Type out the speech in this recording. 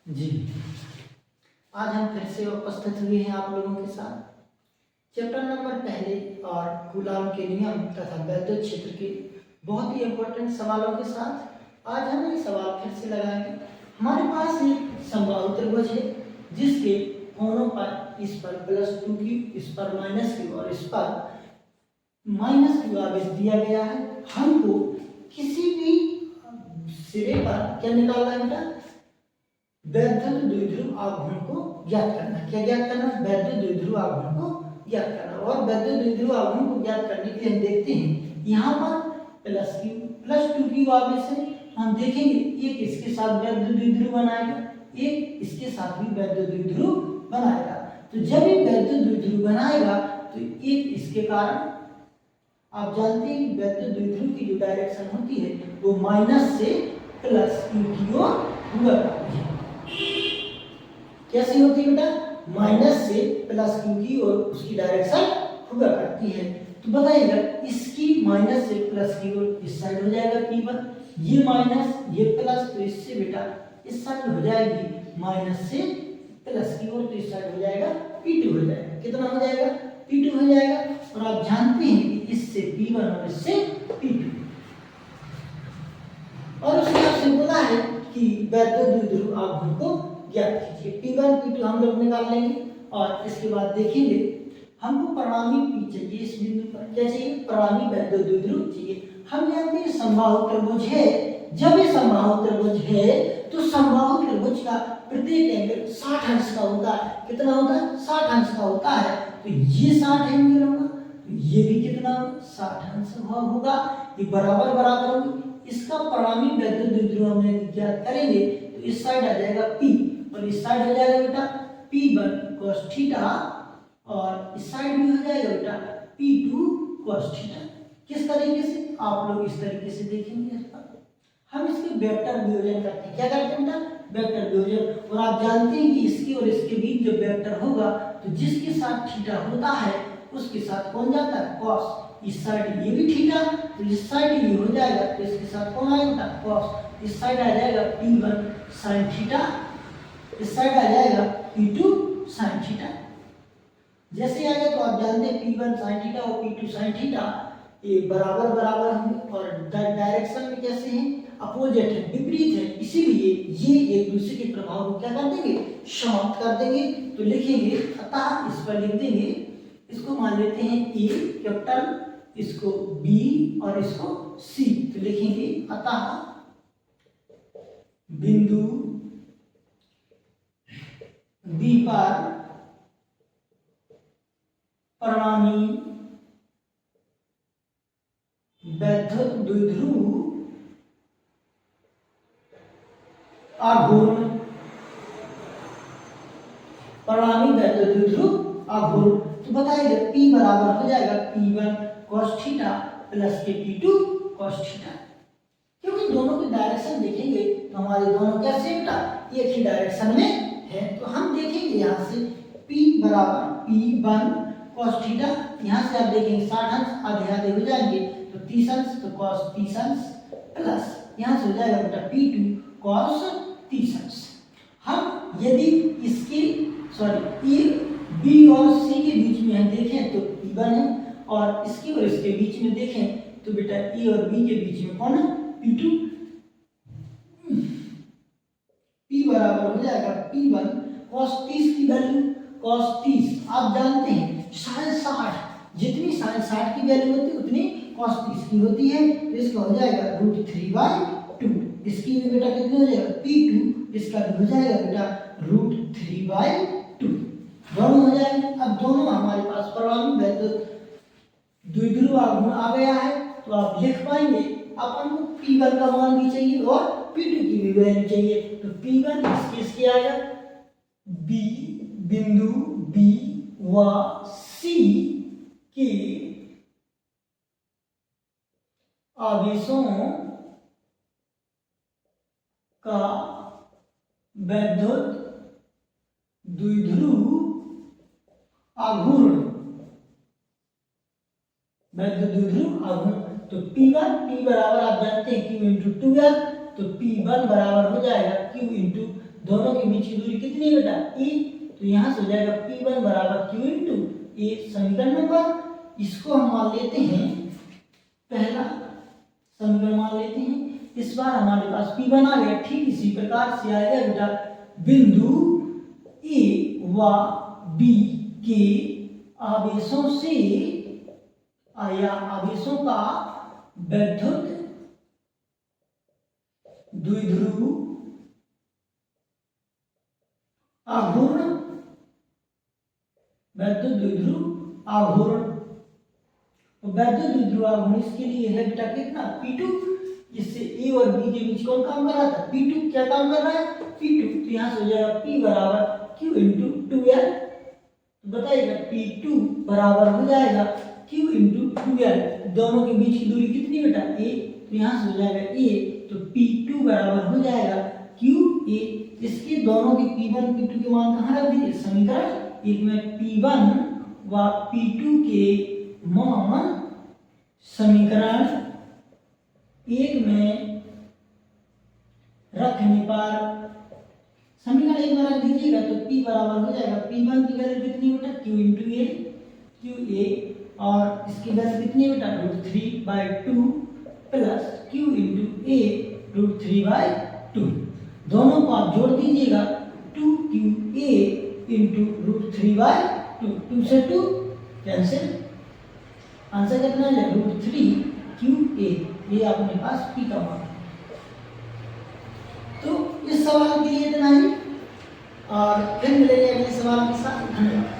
जी, आज हम फिर से उपस्थित हुए हैं आप लोगों के साथ चैप्टर नंबर पहले और कूलाम के नियम तथा वैद्युत क्षेत्र के बहुत ही इम्पोर्टेंट सवालों के साथ आज हम ये सवाल फिर से लगाएंगे। हमारे पास एक समबाहु त्रिभुज है जिसके कोनों पर इस पर +2 की, इस पर -q और इस पर -q आवेश दिया गया है। हमको किसी भी सिरे पर क्या निकालना है बेटा? वैद्युत द्विध्रुव आघूर्ण को ज्ञात करना। क्या ज्ञात करना? वैद्युत द्विध्रुव आघूर्ण को ज्ञात करना। और वैद्युत द्विध्रुव आघूर्ण को ज्ञात करने के लिए हम देखते हैं यहाँ पर +2 आवेश है। हम देखेंगे एक इसके साथ वैद्युत द्विध्रुव बनाएगा, एक इसके साथ भी वैद्युत द्विध्रुव बनाएगा। तो जब ये वैद्युत द्विध्रुव बनाएगा तो एक इसके कारण, आप जानते हैं कि वैद्युत द्विध्रुव की जो डायरेक्शन होती है वो माइनस से प्लस की ओर हुआ करती है। कैसी होती है बेटा? माइनस से प्लस क्यू की ओर उसकी डायरेक्शन हुआ करती है। तो बताइएगा इसकी माइनस से प्लस की ओर इस साइड हो जाएगा P1, ये माइनस ये प्लस, तो इससे बेटा इस साइड हो जाएगी माइनस से प्लस की ओर, तो इस साइड हो जाएगा P2 हो जाएगा। कितना हो जाएगा? P2 हो जाएगा। और आप जानते हैं कि इससे P1 और इससे P2, और उसने आपसे बोला है कि वैद्युत द्विध्रुव आघूर्ण को ज्ञात कीजिए। P1 P2 हम लोग निकाल लेंगे और इसके बाद देखेंगे हमको परिणामी P चाहिए। इस बिंदु पर क्या चाहिए? परिणामी वैद्युत द्विध्रुव चाहिए। हम जानते हैं समबाहु त्रिभुज है। जब ये समबाहु त्रिभुज है तो समबाहु त्रिभुज का प्रत्येक एंगल 60 अंश का होता है। कितना होता है? 60 अंश का होता है। तो ये 60 एंगल होगा, तो ये भी कितना 60 अंश होगा। ये बराबर बराबर होगी। इसका परिणामी वैद्युत द्विध्रुव हम ज्ञात करेंगे तो इस साइड आ जाएगा P और इस साइड हो जाएगा बेटा P1 cos थीटा, और इस साइड भी हो जाएगा बेटा P2 cos थीटा। किस तरीके से? आप लोग इस तरीके से देखेंगे। हम इसके वेक्टर वियोजन करते हैं। क्या करते हैं बेटा? वेक्टर वियोजन। और आप जानते हैं कि इसके और इसके बीच जो वेक्टर होगा तो जिसके साथ थीटा होता है उसके साथ कौन जाता है? cos। इस साइड ये भी थीटा, तो इस साइड ये हो जाएगा तो इसके साथ कौन आएगा? cos। इस साइड आ जाएगा P1 sin थीटा, इस साइड आ जाएगा P2 sin थीटा। जैसे आ गया तो आप जानते हैं P1 sin थीटा और P2 sin थीटा ये बराबर बराबर होंगे और डायरेक्शन में कैसे हैं? अपोजिट है, विपरीत है। इसीलिए ये एक दूसरे के प्रभाव को क्या कर देंगे? समाप्त कर देंगे। तो लिखेंगे अतः, इस पर लिख देंगे, इसको मान लेते हैं A कैपिटल, इसको B और इसको C। तो लिखेंगे अतः बिंदु B पर परिणामी वैद्युत द्विध्रुव आघूर्ण, परिणामी वैद्युत द्विध्रुव आघूर्ण। तो बताइए P बराबर हो जाएगा P1 cos थीटा प्लस के P2 cos थीटा। क्योंकि दोनों की डायरेक्शन देखेंगे तो हमारे दोनों कैसे बेटा? एक ही डायरेक्शन में है। तो हम देखेंगे यहाँ से P बराबर P1 cos थीटा, यहाँ से आप देखेंगे 60 अंश आधे आधे हो जाएंगे तो 30 अंश, तो cos 30 अंश प्लस यहाँ से हो जाएगा बेटा P2 cos 30 अंश। हम यदि इसके ए बी और सी के बीच में हम देखें तो P1 है, और इसके और इसके बीच में देखें तो बेटा ए और बी के बीच में कौन है? P2। P बराबर हो जाएगा P1 cos 30 की वैल्यू cos 30 आप जानते हैं sin 60, जितनी sin 60 की वैल्यू होती है उतनी cos 30 की होती है। तो इसका हो जाएगा √3/2। इसकी भी बेटा कितनी हो जाएगा? P2, इसका भी हो जाएगा बेटा √3/2। दोनों हो जाएंगे। अब दोनों हमारे पास परिणामी वैद्युत द्विध्रुव आघूर्ण आ गया है तो आप लिख पाएंगे। अपन को P1 का मान भी चाहिए और P2 की भी वैल्यू चाहिए। तो P1 इसके आएगा B, बिंदु B व C के आवेशों का वैद्युत द्विध्रुव आघूर्ण, वैद्युत द्विध्रुव आघूर्ण। तो P1 P बराबर आप जानते हैं Q × 2L, तो P1 बराबर हो जाएगा Q × दोनों के बीच की दूरी कितनी है बेटा e, तो यहाँ से हो जाएगा P1 बराबर Q इंटू ए समीकरण नंबर, इसको हम मान लेते हैं पहला समीकरण मान लेते हैं। इस बार हमारे पास P1 आ गया। ठीक इसी प्रकार से आएगा बेटा बिंदु A व B के आवेशों से या आवेशों का वैद्युत द्विध्रुव आघूर्ण, वैद्युत द्विध्रुव आघूर्ण, वैद्युत द्विध्रुव आघूर्ण इसके लिए है बेटा कितना P2, जिससे A और B के बीच कौन काम कर रहा था P2, क्या काम कर रहा है P2, तो यहाँ से हो जाएगा P बराबर Q इंटू 2L, बताइएगा P2 बराबर हो जाएगा Q इंटू 2L, दोनों के बीच की दूरी कितनी बेटा A, तो यहाँ से हो जाएगा A, तो P2 बराबर हो जाएगा QA, इसके दोनों के P1 P2 के मान कहाँ रख दीजिए समीकरण एक में P1 व P2 के मान समीकरण एक में रखने पर समीकरण एक में रख दीजिएगा तो P बराबर हो जाएगा P1 की वैल्यू कितनी बेटा Q इंटू ए QA, और इसकी वैल्यू कितनी बेटा √3/2 प्लस Q इंटू ए √3/2, दोनों को आप जोड़ दीजिएगा 2QA इंटू √3/2, 2 से 2 कैंसिल, आंसर कितना है √3QA, ये अपने पास P का मान। तो इस सवाल के लिए इतना ही, और फिर मिलेंगे अगले सवाल के साथ। धन्यवाद।